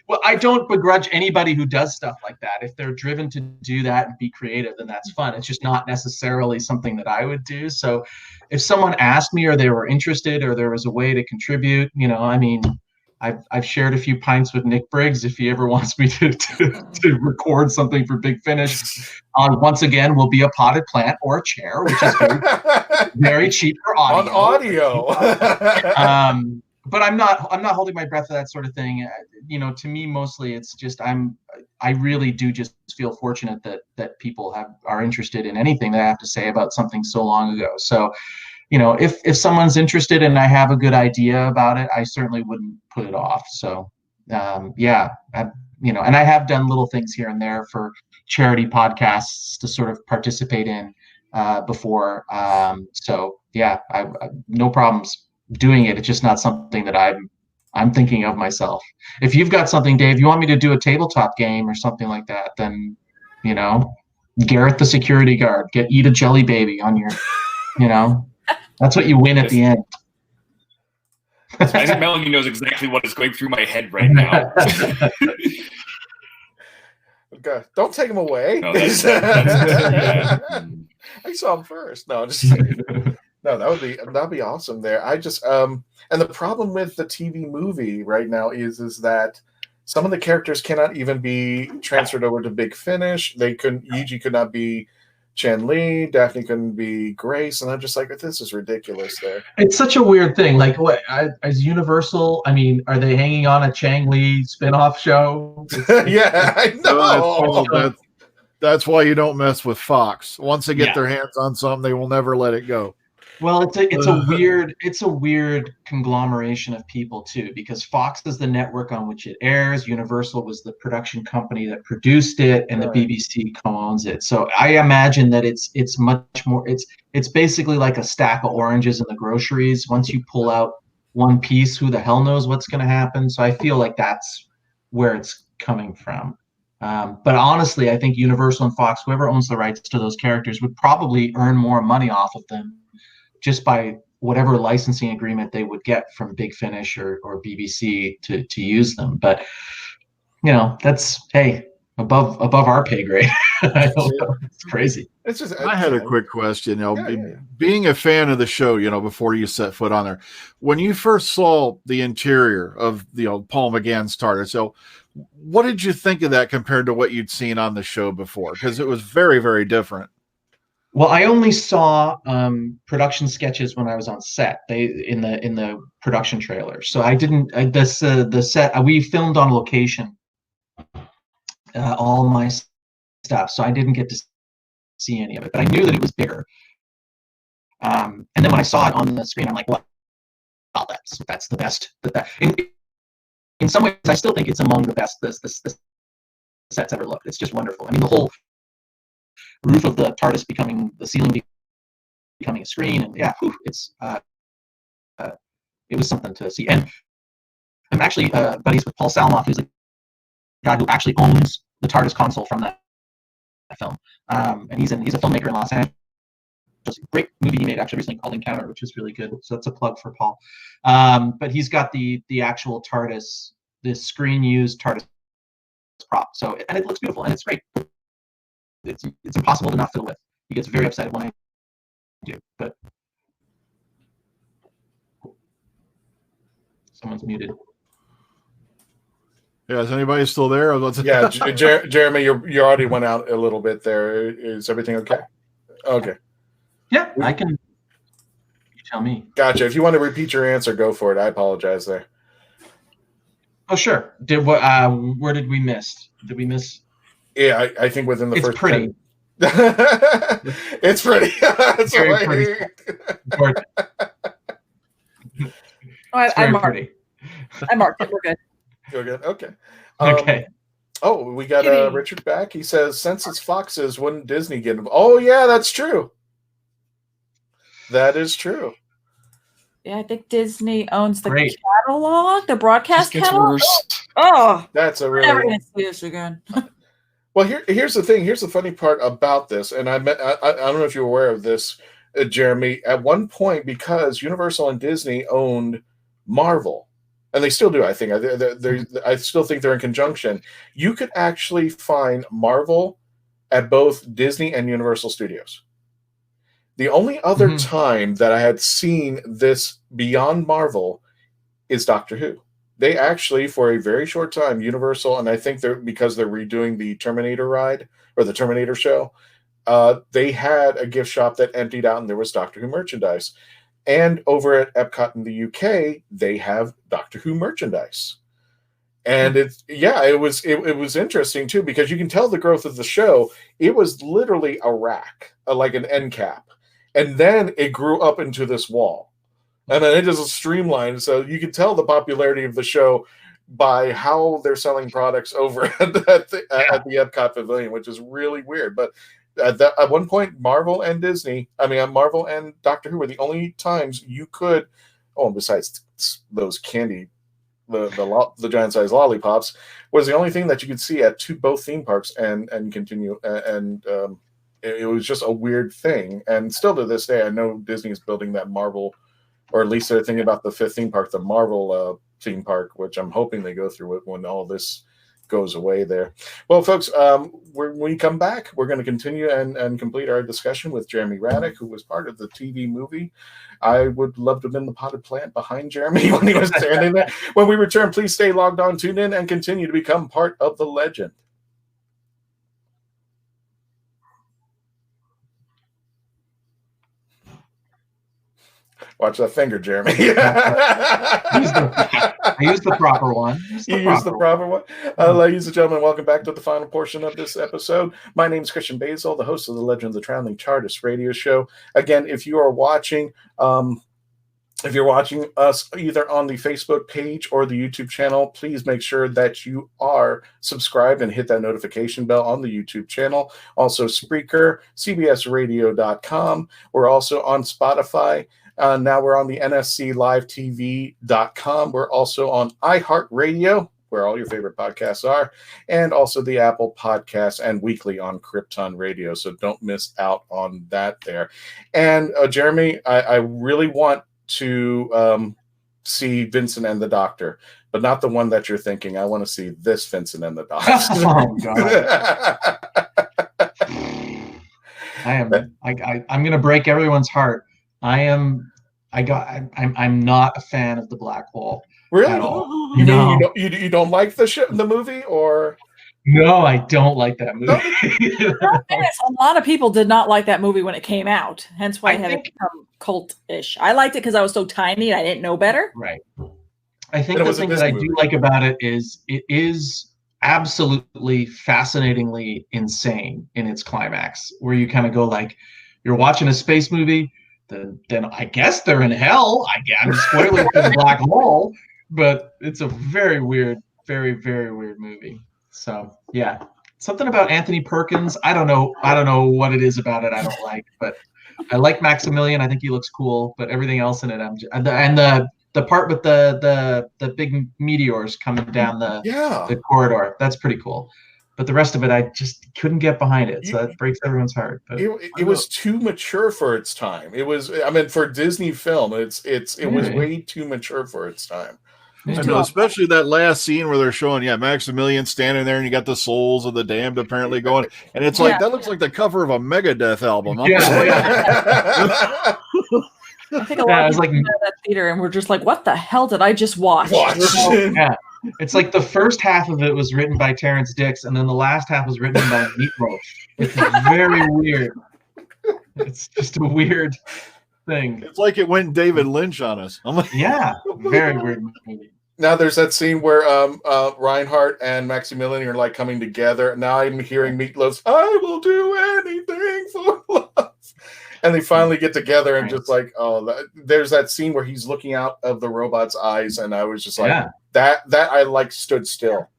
Well, I don't begrudge anybody who does stuff like that. If they're driven to do that and be creative, then that's fun. It's just not necessarily something that I would do. So if someone asked me or they were interested or there was a way to contribute, I mean, I've shared a few pints with Nick Briggs if he ever wants me to record something for Big Finish. Once again, will be a potted plant or a chair, which is very cheap for audio. On audio. But I'm not holding my breath for that sort of thing. To me, mostly it's just I really do just feel fortunate that people are interested in anything that I have to say about something so long ago. So, if someone's interested and I have a good idea about it, I certainly wouldn't put it off. So, and I have done little things here and there for charity podcasts to sort of participate in before. So yeah, I no problems doing it. It's just not something that I'm thinking of myself. If you've got something, Dave, you want me to do a tabletop game or something like that, then, Gareth the Security Guard, eat a jelly baby on your, that's what you win at the end. I think Melanie knows exactly what is going through my head right now. Okay. Don't take him away. No, I saw him first. No, just no. That'd be awesome. There, I just and the problem with the TV movie right now is that some of the characters cannot even be transferred over to Big Finish. Yee Jee could not be Chen Li, Daphne couldn't be Grace, and I'm just like, this is ridiculous. There, it's such a weird thing. Like, what as Universal? I mean, are they hanging on a Chang Li spinoff show? Yeah, I know. That's why you don't mess with Fox. Once they get their hands on something, they will never let it go. Well, it's a weird conglomeration of people too, because Fox is the network on which it airs. Universal was the production company that produced it, and the BBC co-owns it. So I imagine that it's much more. It's basically like a stack of oranges in the groceries. Once you pull out one piece, who the hell knows what's going to happen? So I feel like that's where it's coming from. But honestly, I think Universal and Fox, whoever owns the rights to those characters, would probably earn more money off of them just by whatever licensing agreement they would get from Big Finish or BBC to use them. But that's above our pay grade. I don't know. It's crazy. It's just I had a quick question. Being a fan of the show, before you set foot on there, when you first saw the interior of the old Paul McGann's TARDIS, so what did you think of that compared to what you'd seen on the show before? Because it was very, very different. Well, I only saw production sketches when I was on set. In the production trailer, so I didn't. The set we filmed on location, all my stuff, so I didn't get to see any of it. But I knew that it was bigger. And then when I saw it on the screen, I'm like, "What? Well, that's the best." In some ways, I still think it's among the best the sets ever looked. It's just wonderful. I mean, the whole roof of the TARDIS becoming the ceiling, becoming a screen, and it was something to see. And I'm actually buddies with Paul Salmoff, who's the guy who actually owns the TARDIS console from that film, and he's a filmmaker in Los Angeles. Great movie he made actually recently called Encounter, which is really good. So that's a plug for Paul. But he's got the actual TARDIS, the screen used TARDIS prop. So and it looks beautiful and it's great. It's impossible to not fiddle with. he gets very upset when I do. But someone's muted. Yeah, is anybody still there? Yeah, Jeremy, your audio went out a little bit there. Is everything okay? Okay. Yeah, I can. You tell me. Gotcha. If you want to repeat your answer, go for it. I apologize there. Oh, sure. Where did we miss? Did we miss? Yeah, I think within the first. Pretty. It's pretty. It's very pretty. I marked it. We're good. You're good. Okay. Okay. Oh, we got Richard back. He says, since it's Fox's, wouldn't Disney get involved? Oh, yeah, that's true. That is true. Yeah, I think Disney owns the catalog, the broadcast catalog. Worse. Oh, that's a really. Never gonna see this again. Well, here's the thing. Here's the funny part about this, and I don't know if you're aware of this, Jeremy. At one point, because Universal and Disney owned Marvel, and they still do, I think. I still think they're in conjunction. You could actually find Marvel at both Disney and Universal Studios. The only other time that I had seen this beyond Marvel is Doctor Who. They actually, for a very short time, Universal, and I think because they're redoing the Terminator ride or the Terminator show, they had a gift shop that emptied out and there was Doctor Who merchandise. And over at Epcot in the UK, they have Doctor Who merchandise. And it was interesting too, because you can tell the growth of the show. It was literally a rack, like an end cap. And then it grew up into this wall. And then it just streamlined. So you can tell the popularity of the show by how they're selling products over at the Epcot Pavilion, which is really weird. But at one point, Marvel and Doctor Who were the only times you could, besides those candy, the giant size lollipops, was the only thing that you could see at both theme parks and continue. It was just a weird thing. And still to this day, I know Disney is building that Marvel, or at least they're thinking about the fifth theme park, the Marvel theme park, which I'm hoping they go through it when all this goes away there. Well, folks, when we come back, we're going to continue and complete our discussion with Jeremy Radick, who was part of the TV movie. I would love to have been the potted plant behind Jeremy when he was standing there. When we return, please stay logged on, tune in, and continue to become part of the legend. Watch that finger, Jeremy. I used the proper one. You used the proper one. Ladies and gentlemen, welcome back to the final portion of this episode. My name is Christian Basil, the host of the Legend of the Traveling Tardis radio show. Again, if you are watching, if you're watching us either on the Facebook page or the YouTube channel, please make sure that you are subscribed and hit that notification bell on the YouTube channel. Also, Spreaker, CBSRadio.com. We're also on Spotify. Now we're on the NSCLiveTV.com. We're also on iHeartRadio, where all your favorite podcasts are, and also the Apple Podcasts and weekly on Krypton Radio. So don't miss out on that there. And Jeremy, I really want to see Vincent and the Doctor, but not the one that you're thinking. I want to see this Vincent and the Doctor. Oh, God. I'm going to break everyone's heart. I'm not a fan of the Black Hole. Really? At all. No. You don't like the movie, or? No, I don't like that movie. A lot of people did not like that movie when it came out. Hence why it had become cult-ish. I liked it because I was so tiny and I didn't know better. Right. I think the thing that I do like about it is absolutely fascinatingly insane in its climax, where you kind of go like, you're watching a space movie, then I guess they're in hell. I'm spoiling for the Black Hole, but it's a very weird, very, very weird movie. So yeah, something about Anthony Perkins. I don't know what it is about it I don't like, but I like Maximilian. I think he looks cool, but everything else in it, and the part with the big meteors coming down the corridor, that's pretty cool. But the rest of it, I just couldn't get behind it. So that breaks everyone's heart. But it was too mature for its time. It was, for Disney film, it was way too mature for its time. I know, especially that last scene where they're showing, Maximilian standing there, and you got the souls of the damned apparently going, and it's like that looks like the cover of a Megadeth album. I think a lot of people at that theater, and we're just like, "What the hell did I just watch?" Yeah, it's like the first half of it was written by Terrence Dicks, and then the last half was written by Meatloaf. It's very weird. It's just a weird thing. It's like it went David Lynch on us. I'm like, very weird movie. Now there's that scene where Reinhardt and Maximilian are like coming together. Now I'm hearing Meatloaf's "I will do anything for love," and they finally get together and just like, there's that scene where he's looking out of the robot's eyes, and I was just like, that I like stood still.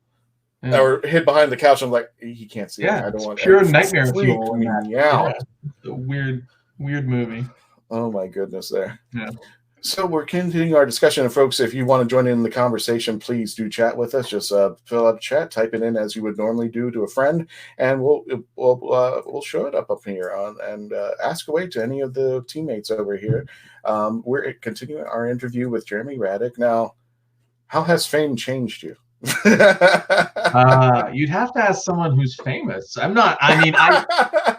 Or hid behind the couch. I'm like, he can't see it. I don't want pure nightmare fuel. A weird movie. Oh my goodness, there. Yeah. So we're continuing our discussion, and folks, if you want to join in the conversation, please do chat with us. Just fill out chat, type it in as you would normally do to a friend, and we'll show it up here and ask away to any of the teammates over here. We're continuing our interview with Jeremy Radick. Now, how has fame changed you? You'd have to ask someone who's famous. I'm not. I mean, I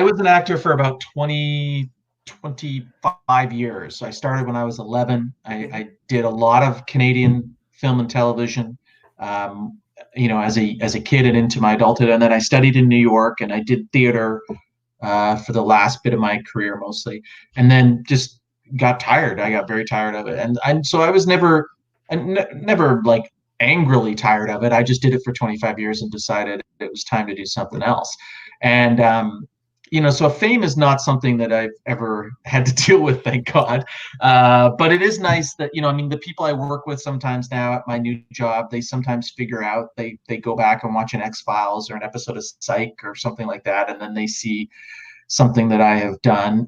was an actor for about 25 years. So I started when I was 11. I did a lot of Canadian film and television, as a kid and into my adulthood. And then I studied in New York, and I did theater for the last bit of my career mostly. And then just got tired. I got very tired of it. And so I was never like angrily tired of it. I just did it for 25 years and decided it was time to do something else. And, so fame is not something that I've ever had to deal with, thank God. But it is nice that, the people I work with sometimes now at my new job, they sometimes figure out, they go back and watch an X-Files or an episode of Psych or something like that, and then they see something that I have done.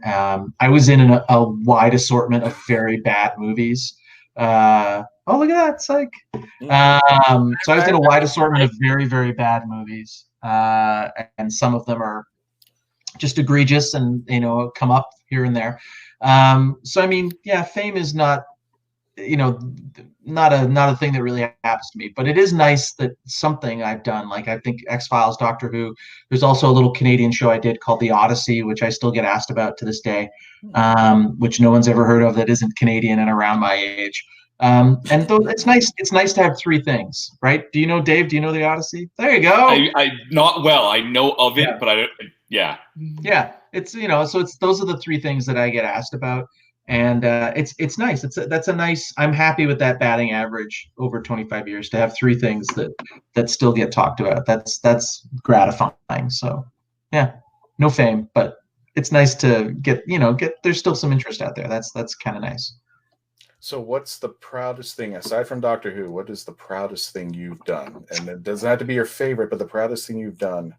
I was in a wide assortment of very bad movies. Oh, look at that, Psych. So I was in a wide assortment of very, very bad movies. And some of them are just egregious and, come up here and there. So, I mean, fame is not, not a thing that really happens to me, but it is nice that something I've done, like I think X-Files, Doctor Who. There's also a little Canadian show I did called The Odyssey, which I still get asked about to this day, which no one's ever heard of that isn't Canadian and around my age. It's nice. It's nice to have three things, right? Do you know, Dave? Do you know The Odyssey? There you go. I not well. I know of it, but I don't. Yeah. Yeah. It's so it's those are the three things that I get asked about, and it's nice. That's a nice. I'm happy with that batting average over 25 years to have three things that still get talked about. That's gratifying. So, no fame, but it's nice to get. There's still some interest out there. That's kind of nice. So what's the proudest thing, aside from Doctor Who, what is the proudest thing you've done? And it doesn't have to be your favorite, but the proudest thing you've done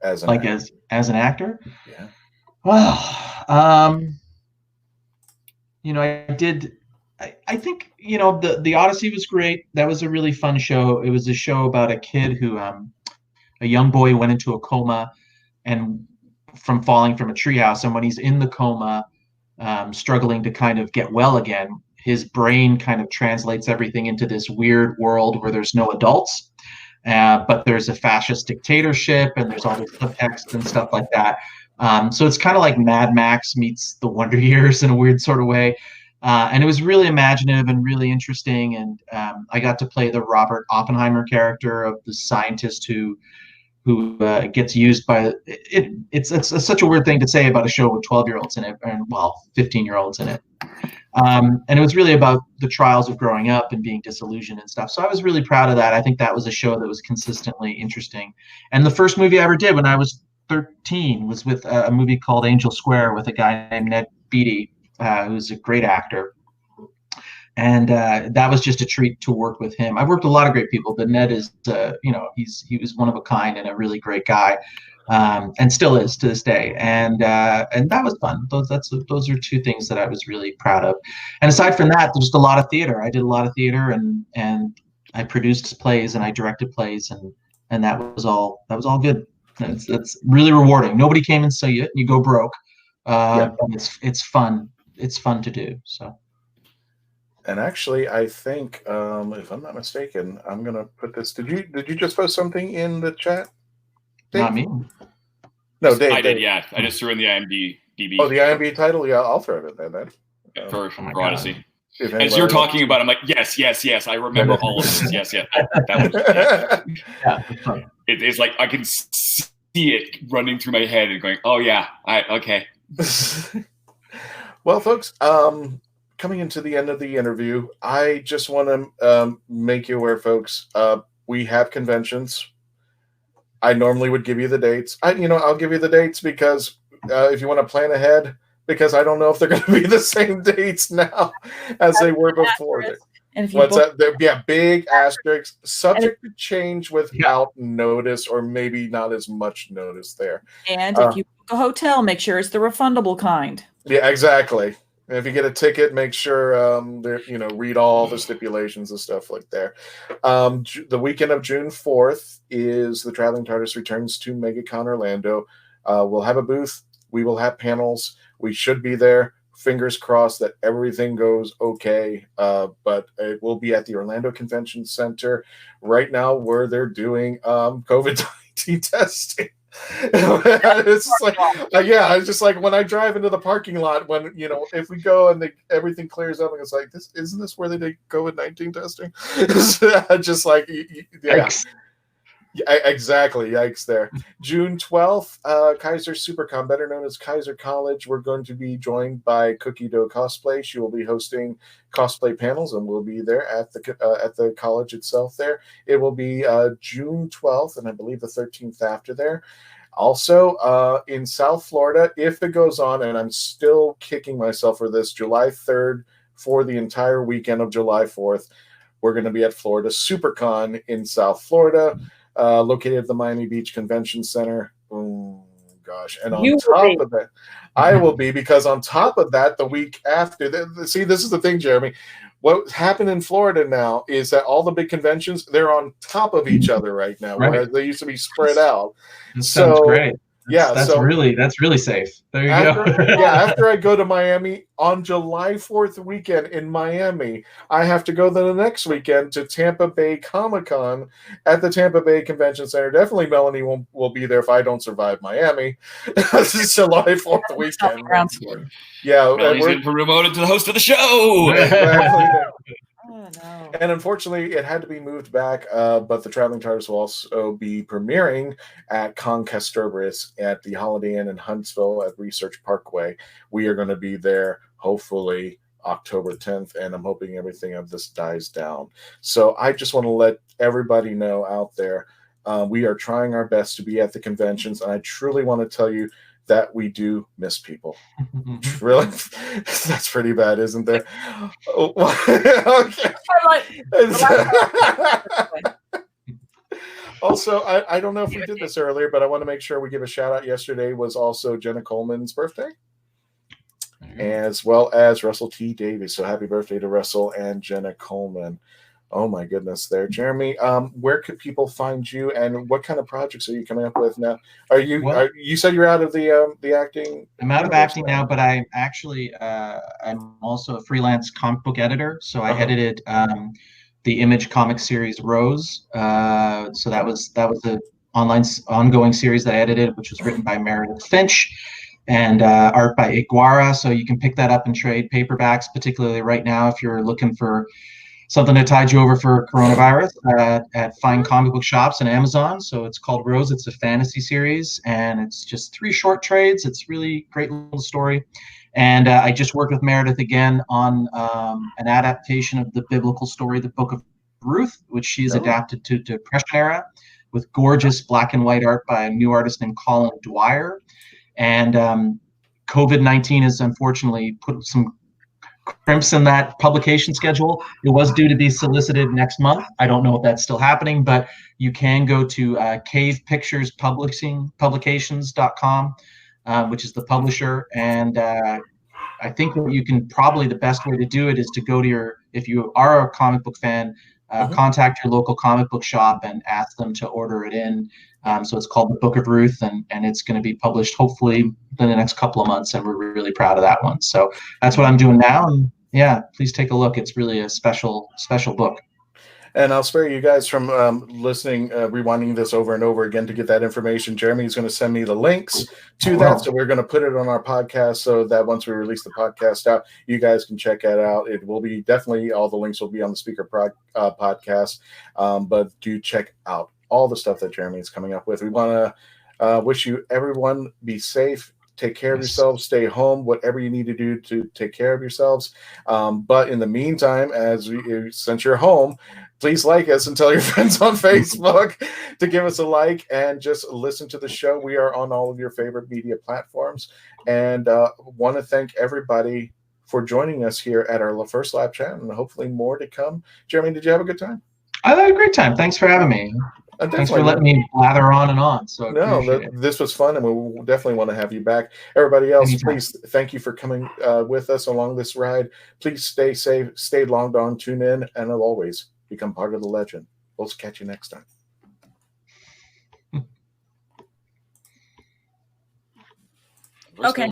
as an actor. As an actor? Yeah. Well, I think, the Odyssey was great. That was a really fun show. It was a show about a kid who, a young boy went into a coma and from falling from a treehouse. And when he's in the coma, struggling to kind of get well again, his brain kind of translates everything into this weird world where there's no adults, but there's a fascist dictatorship and there's all this subtext and stuff like that. So it's kind of like Mad Max meets The Wonder Years in a weird sort of way. And it was really imaginative and really interesting. And I got to play the Robert Oppenheimer character of the scientist who gets used by it. It's such a weird thing to say about a show with 12-year-olds in it, and 15-year-olds in it. And it was really about the trials of growing up and being disillusioned and stuff. So I was really proud of that. I think that was a show that was consistently interesting. And the first movie I ever did when I was 13 was with a movie called Angel Square with a guy named Ned Beatty, who's a great actor. And that was just a treat to work with him. I worked with a lot of great people, but Ned is, he was one of a kind and a really great guy, and still is to this day. And that was fun. Those are two things that I was really proud of. And aside from that, there's just a lot of theater. I did a lot of theater, and I produced plays and I directed plays, and that was all good. It's really rewarding. Nobody came and saw you, and you go broke. But it's fun. It's fun to do. So. And actually, I think, if I'm not mistaken, I'm gonna put this. Did you just post something in the chat? Dave? Not me. No, Dave. I did, Dave. yeah. I just threw in the IMDb. Oh, the IMDb title? Yeah, I'll throw it in there then. For my Odyssey. If As you're talking about it, I'm like, yes. I remember all of this. Yes. That was, Yeah. it's like I can see it running through my head and going, oh, yeah. Okay. Well, folks, coming into the end of the interview, I just want to make you aware, folks, we have conventions. I normally would give you the dates. I'll give you the dates because if you want to plan ahead, because I don't know if they're going to be the same dates now as they were before. And if you What's book- that? Yeah, big asterisks, subject to change without notice, or maybe not as much notice there. And if you book a hotel, make sure it's the refundable kind. Yeah, exactly. And if you get a ticket, make sure read all the stipulations and stuff like there. The weekend of June 4th is the Traveling Tardis returns to MegaCon Orlando. We'll have a booth. We will have panels. We should be there. Fingers crossed that everything goes okay. But it will be at the Orlando Convention Center right now, where they're doing COVID-19 testing. It's like, it's just like when I drive into the parking lot, when if we go and everything clears up, and it's like, isn't this where they did COVID-19 testing? Just like, yeah. Exactly. Yikes there. June 12th, Kaiser Supercon, better known as Kaiser College. We're going to be joined by Cookie Dough Cosplay. She will be hosting cosplay panels, and we'll be there at the college itself there. It will be June 12th, and I believe the 13th after there. Also, in South Florida, if it goes on, and I'm still kicking myself for this, July 3rd for the entire weekend of July 4th, we're going to be at Florida Supercon in South Florida. Located at the Miami Beach Convention Center. Oh, gosh. And on top of that, I will be, because on top of that, the week after, see, this is the thing, Jeremy. What happened in Florida now is that all the big conventions, they're on top of each other right now, whereas they used to be spread out. That sounds great. That's really safe. There you go. After I go to Miami on July 4th weekend in Miami, I have to go the next weekend to Tampa Bay Comic-Con at the Tampa Bay Convention Center. Definitely Melanie will be there if I don't survive Miami. This is July 4th weekend. Yeah, Melanie's getting promoted to the host of the show. Exactly. Oh, no. And unfortunately, it had to be moved back, but the Traveling Tardis will also be premiering at Con Castoribus at the Holiday Inn in Huntsville at Research Parkway. We are going to be there, hopefully, October 10th, and I'm hoping everything of this dies down. So I just want to let everybody know out there, we are trying our best to be at the conventions, and I truly want to tell you that we do miss people. Really? That's pretty bad, isn't there? Okay. Also, I don't know if we did this earlier, but I want to make sure we give a shout out. Yesterday was also Jenna Coleman's birthday, as well as Russell T. Davies. So happy birthday to Russell and Jenna Coleman. Oh my goodness there. Jeremy, where could people find you, and what kind of projects are you coming up with now? You said you're out of the acting? I'm out of acting now, but I'm actually I'm also a freelance comic book editor. So I edited the Image comic series Rose. So that was the ongoing series that I edited, which was written by Meredith Finch and art by Iguara. So you can pick that up and trade paperbacks, particularly right now if you're looking for something to tide you over for coronavirus at fine comic book shops and Amazon. So it's called Rose. It's a fantasy series, and it's just 3 short trades. It's really great little story. And I just worked with Meredith again on an adaptation of the biblical story, the Book of Ruth, which she's adapted to Depression era, with gorgeous black and white art by a new artist named Colin Dwyer. And COVID-19 has unfortunately put some crimps in that publication schedule. It was due to be solicited next month. I don't know if that's still happening, but you can go to cavepicturespublications.com, which is the publisher. And I think that you can the best way to do it is to go to if you are a comic book fan, contact your local comic book shop and ask them to order it in. So it's called The Book of Ruth, and it's going to be published hopefully in the next couple of months, and we're really proud of that one. So that's what I'm doing now, and yeah, please take a look. It's really a special book. And I'll spare you guys from listening, rewinding this over and over again to get that information. Jeremy is going to send me the links to that. So we're going to put it on our podcast so that once we release the podcast out, you guys can check that out. It will be definitely, all the links will be on the speaker podcast. But do check out all the stuff that Jeremy is coming up with. We want to wish you everyone be safe. Take care of yourselves, stay home, whatever you need to do to take care of yourselves. But in the meantime, since you're home, please like us and tell your friends on Facebook to give us a like and just listen to the show. We are on all of your favorite media platforms. And want to thank everybody for joining us here at our first live chat, and hopefully more to come. Jeremy, did you have a good time? I had a great time. Thanks for having me. Thanks for letting me blather on and on. So this was fun, and we definitely want to have you back. Everybody else, Anytime. Please, thank you for coming with us along this ride. Please stay safe, stay long on, tune in, and as always, become part of the legend. We'll catch you next time. Okay.